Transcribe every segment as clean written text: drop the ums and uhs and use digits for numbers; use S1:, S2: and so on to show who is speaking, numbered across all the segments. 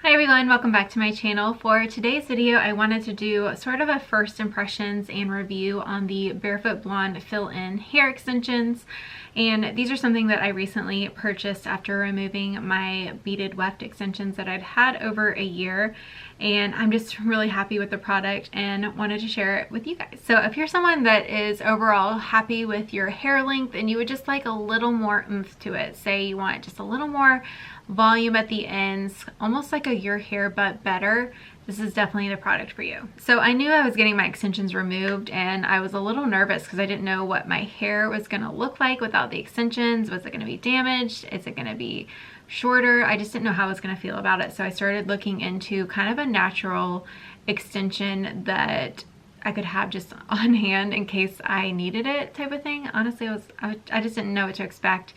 S1: Hi everyone, welcome back to my channel. For today's video, I wanted to do sort of a first impressions and review on the Barefoot Blonde Fill-In hair extensions. And these are something that I recently purchased after removing my beaded weft extensions that I'd had over a year. And I'm just really happy with the product and wanted to share it with you guys. So if you're someone that is overall happy with your hair length and you would just like a little more oomph to it, say you want just a little more volume at the ends, almost like a your hair but better, this is definitely the product for you. So I knew I was getting my extensions removed and I was a little nervous because I didn't know what my hair was going to look like without the extensions. Was it going to be damaged? Is it going to be shorter? I just didn't know how I was going to feel about it. So I started looking into kind of a natural extension that I could have just on hand in case I needed it type of thing. Honestly, I just didn't know what to expect.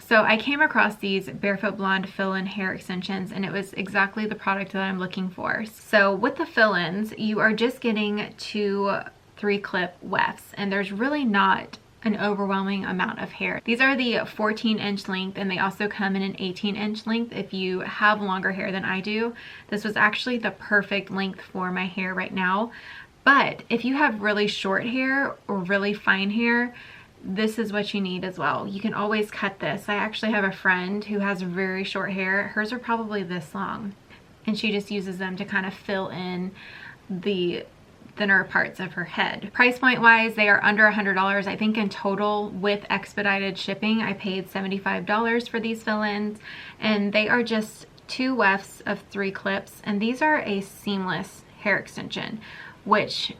S1: So I came across these Barefoot Blonde fill-in hair extensions and it was exactly the product that I'm looking for. So with the fill-ins, you are just getting 2 3-clip wefts and there's really not an overwhelming amount of hair. These are the 14-inch length and they also come in an 18-inch length if you have longer hair than I do. This was actually the perfect length for my hair right now. But if you have really short hair or really fine hair, this is what you need as well. You can always cut this. I actually have a friend who has very short hair. Hers are probably this long and she just uses them to kind of fill in the thinner parts of her head. Price point wise, they are under $100. I think in total with expedited shipping, I paid $75 for these fill-ins and they are just 2 wefts of 3 clips and these are a seamless hair extension, which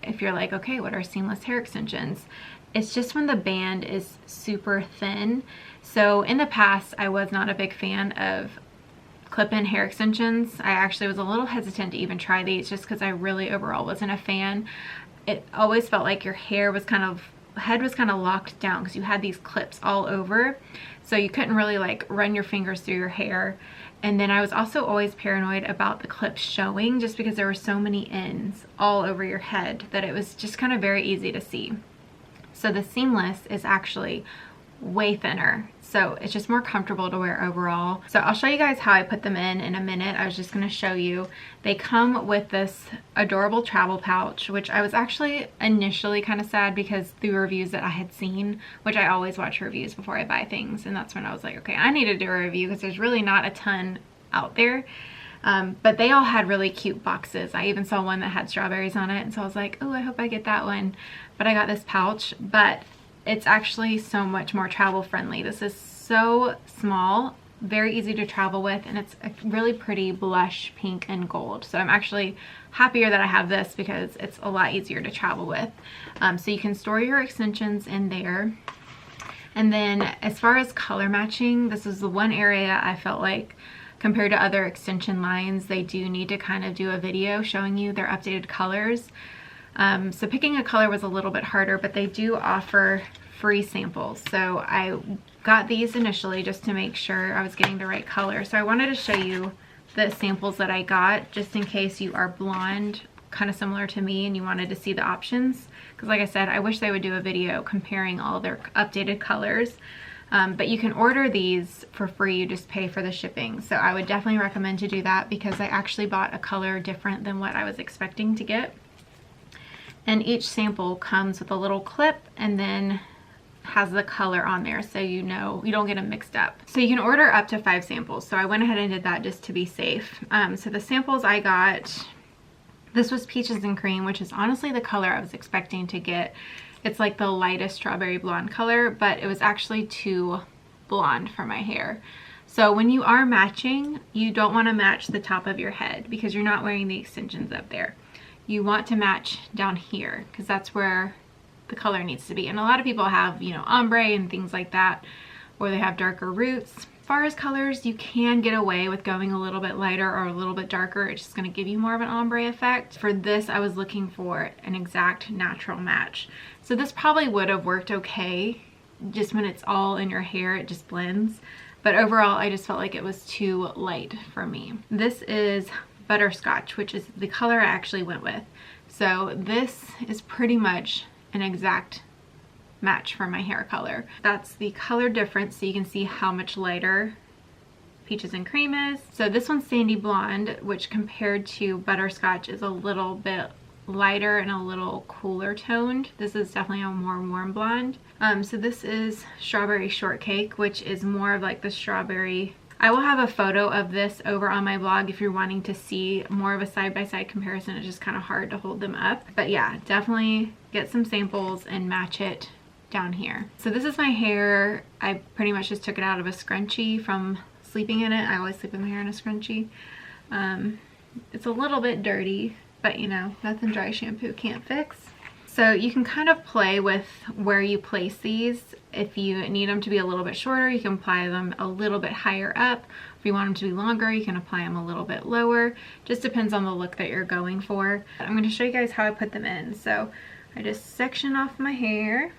S1: if you're like, okay, what are seamless hair extensions? It's just when the band is super thin. So in the past, I was not a big fan of clip-in hair extensions. I actually was a little hesitant to even try these just because I really overall wasn't a fan. It always felt like your hair was head was kind of locked down because you had these clips all over. So you couldn't really like run your fingers through your hair. And then I was also always paranoid about the clips showing just because there were so many ends all over your head that it was just kind of very easy to see. So the seamless is actually way thinner. So it's just more comfortable to wear overall. So I'll show you guys how I put them in a minute. I was just gonna show you. They come with this adorable travel pouch, which I was actually initially kind of sad because the reviews that I had seen, which I always watch reviews before I buy things. And that's when I was like, okay, I need to do a review because there's really not a ton out there. But they all had really cute boxes. I even saw one that had strawberries on it. And so I was like, oh, I hope I get that one. But I got this pouch, but it's actually so much more travel friendly. This is so small, very easy to travel with, and it's a really pretty blush pink and gold. So I'm actually happier that I have this because it's a lot easier to travel with. So you can store your extensions in there. And then as far as color matching, this is the one area I felt like compared to other extension lines, they do need to kind of do a video showing you their updated colors. So picking a color was a little bit harder, but they do offer free samples. So I got these initially just to make sure I was getting the right color. So I wanted to show you the samples that I got just in case you are blonde, kind of similar to me, and you wanted to see the options. Because like I said, I wish they would do a video comparing all their updated colors. But you can order these for free, you just pay for the shipping. So I would definitely recommend to do that because I actually bought a color different than what I was expecting to get. And each sample comes with a little clip and then has the color on there so you know you don't get them mixed up. So you can order up to 5 samples. So I went ahead and did that just to be safe. So the samples I got, this was Peaches and Cream, which is honestly the color I was expecting to get. It's like the lightest strawberry blonde color, but it was actually too blonde for my hair. So when you are matching, you don't want to match the top of your head because you're not wearing the extensions up there. You want to match down here because that's where the color needs to be. And a lot of people have, you know, ombre and things like that, or they have darker roots. As far as colors, you can get away with going a little bit lighter or a little bit darker. It's just going to give you more of an ombre effect. For this, I was looking for an exact natural match. So this probably would have worked okay. Just when it's all in your hair, it just blends. But overall, I just felt like it was too light for me. This is Butterscotch, which is the color I actually went with. So this is pretty much an exact match for my hair color. That's the color difference, so you can see how much lighter Peaches and Cream is. So this one's Sandy Blonde, which compared to Butterscotch is a little bit lighter and a little cooler toned. This is definitely a more warm blonde. So this is Strawberry Shortcake, which is more of like the strawberry. I will have a photo of this over on my blog if you're wanting to see more of a side-by-side comparison. It's just kind of hard to hold them up. But yeah, definitely get some samples and match it down here. So this is my hair. I pretty much just took it out of a scrunchie from sleeping in it. I always sleep with my hair in a scrunchie. It's a little bit dirty, but you know, nothing dry shampoo can't fix. So you can kind of play with where you place these. If you need them to be a little bit shorter, you can apply them a little bit higher up. If you want them to be longer, you can apply them a little bit lower. Just depends on the look that you're going for. I'm going to show you guys how I put them in. So I just section off my hair,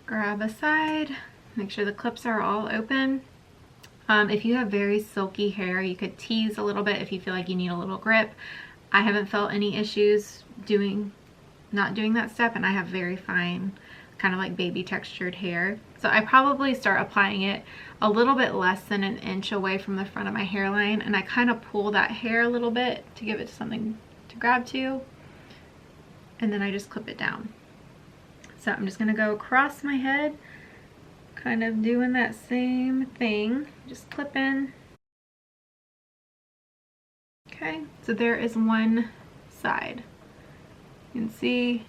S1: grab a side, make sure the clips are all open. If you have very silky hair, you could tease a little bit if you feel like you need a little grip. I haven't felt any issues not doing that step, and I have very fine, kind of like baby textured hair. So I probably start applying it a little bit less than an inch away from the front of my hairline, and I kind of pull that hair a little bit to give it something to grab to, and then I just clip it down. So I'm just going to go across my head, kind of doing that same thing, just clip in. Okay, so there is one side. You can see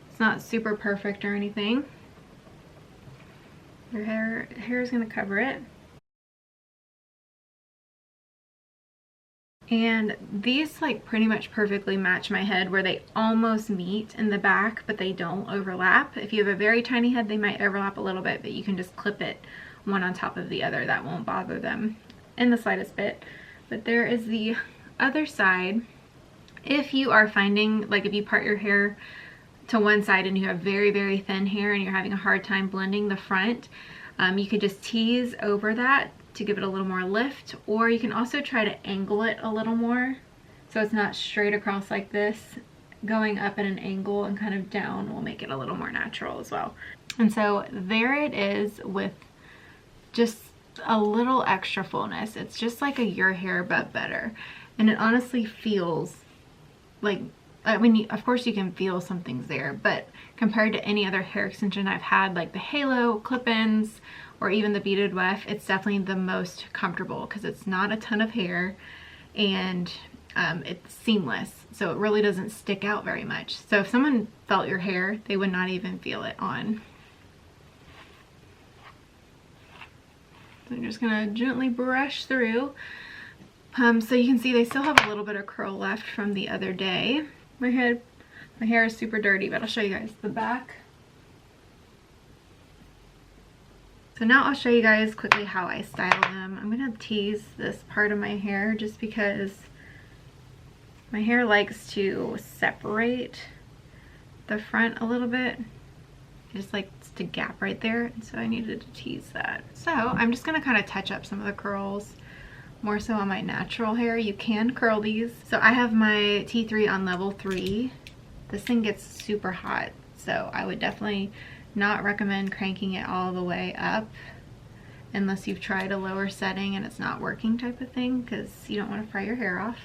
S1: it's not super perfect or anything. Your hair is going to cover it. And these like pretty much perfectly match my head, where they almost meet in the back, but they don't overlap. If you have a very tiny head, they might overlap a little bit, but you can just clip it one on top of the other. That won't bother them in the slightest bit. But there is the other side. If you are finding, like if you part your hair to one side and you have very, very thin hair and you're having a hard time blending the front, you could just tease over that to give it a little more lift, or you can also try to angle it a little more so it's not straight across like this. Going up at an angle and kind of down will make it a little more natural as well. And so there it is with just a little extra fullness. It's just like a your hair but better, and it honestly feels like, I mean, of course you can feel something's there, but compared to any other hair extension I've had, like the halo clip-ins or even the beaded weft, it's definitely the most comfortable because it's not a ton of hair, and it's seamless, so it really doesn't stick out very much. So if someone felt your hair, they would not even feel it on. So I'm just gonna gently brush through. So you can see they still have a little bit of curl left from the other day. My hair is super dirty, but I'll show you guys the back. So now I'll show you guys quickly how I style them. I'm gonna tease this part of my hair just because my hair likes to separate the front a little bit. It just likes to gap right there, and so I needed to tease that. So I'm just gonna kind of touch up some of the curls, more so on my natural hair. You can curl these. So I have my T3 on level 3. This thing gets super hot, so I would definitely not recommend cranking it all the way up unless you've tried a lower setting and it's not working type of thing, because you don't want to fry your hair off.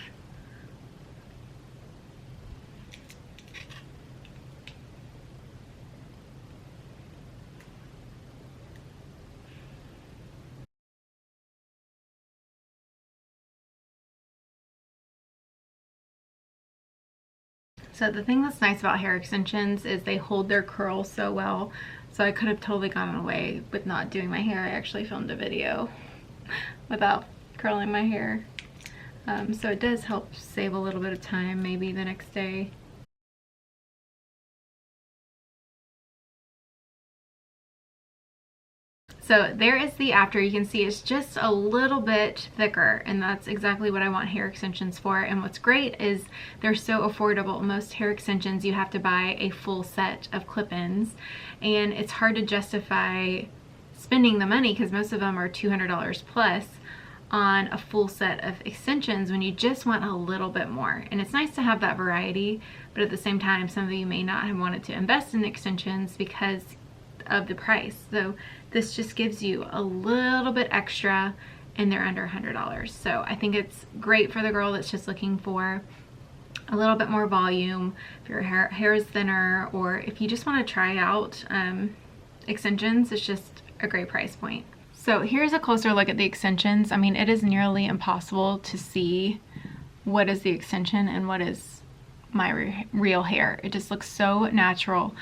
S1: So the thing that's nice about hair extensions is they hold their curl so well. So I could have totally gone away with not doing my hair. I actually filmed a video without curling my hair. So it does help save a little bit of time maybe the next day. So there is the after. You can see it's just a little bit thicker, and that's exactly what I want hair extensions for. And what's great is they're so affordable. Most hair extensions you have to buy a full set of clip-ins, and it's hard to justify spending the money because most of them are $200 plus on a full set of extensions when you just want a little bit more. And it's nice to have that variety, but at the same time some of you may not have wanted to invest in extensions because of the price. So this just gives you a little bit extra and they're under $100. So I think it's great for the girl that's just looking for a little bit more volume, if your hair is thinner, or if you just want to try out extensions. It's just a great price point. So here's a closer look at the extensions. I mean, it is nearly impossible to see what is the extension and what is my real hair. It just looks so natural,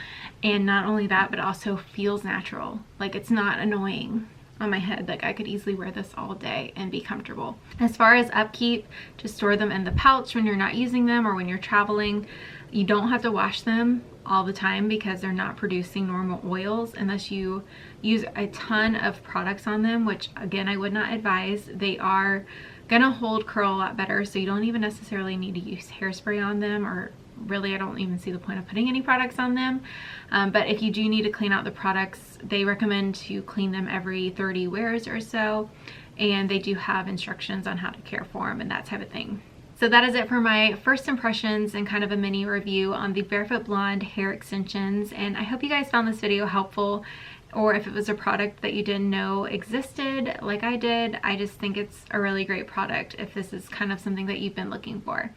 S1: and not only that, but also feels natural. Like, it's not annoying on my head. Like, I could easily wear this all day and be comfortable. As far as upkeep, just store them in the pouch when you're not using them or when you're traveling. You don't have to wash them all the time because they're not producing normal oils unless you use a ton of products on them, which again, I would not advise. They are gonna hold curl a lot better, so you don't even necessarily need to use hairspray on them, or really I don't even see the point of putting any products on them. But if you do need to clean out the products, they recommend to clean them every 30 wears or so, and they do have instructions on how to care for them and that type of thing. So that is it for my first impressions and kind of a mini review on the Barefoot Blonde hair extensions. And I hope you guys found this video helpful, or if it was a product that you didn't know existed like I did. I just think it's a really great product if this is kind of something that you've been looking for.